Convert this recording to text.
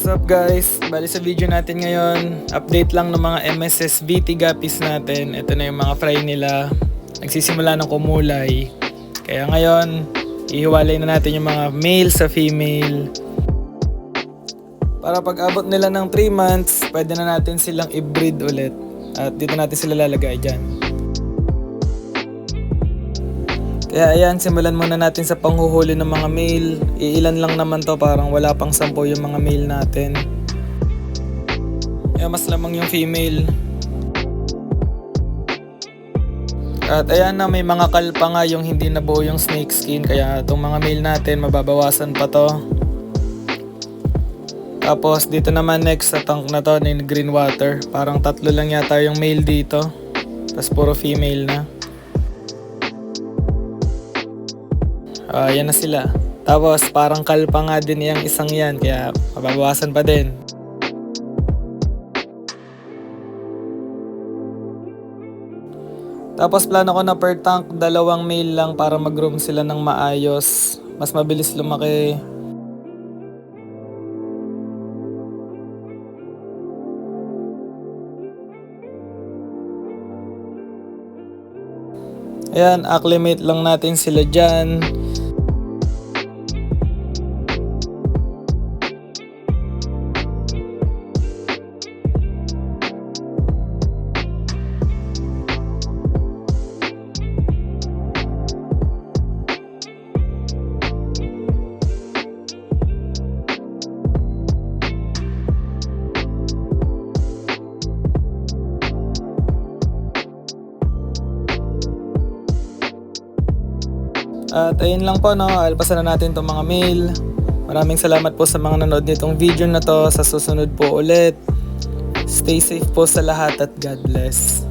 What's up guys? Bali sa video natin ngayon, update lang ng mga MSSVT guppies natin. Ito na yung mga fry nila. Nagsisimula ng kumulay. Kaya ngayon, ihiwalay na natin yung mga male sa female. Para pag abot nila ng 3 months, pwede na natin silang i-breed ulit. At dito natin sila lalagay dyan. Kaya ayan, simulan muna natin sa panghuhuli ng mga male. Iilan lang naman to, parang wala pang 10 yung mga male natin. Kaya mas lamang yung female. At ayan na, may mga kalpa nga yung hindi nabuo yung snake skin. Kaya itong mga male natin, mababawasan pa to. Tapos dito naman next sa tank na to, yung green water. Parang 3 lang yata yung male dito. Tapos puro female na. Yan na sila. Tapos parang kalpa nga din yung isang yan, kaya mababawasan pa din. Tapos plano ko na per tank 2 male lang para mag-room sila ng maayos. Mas mabilis lumaki. Ayan, acclimate lang natin sila dyan. At ayun lang po, no, alpasan na natin itong mga male. Maraming salamat po sa mga nanood nitong video na to. Sa susunod po ulit. Stay safe po sa lahat at God bless.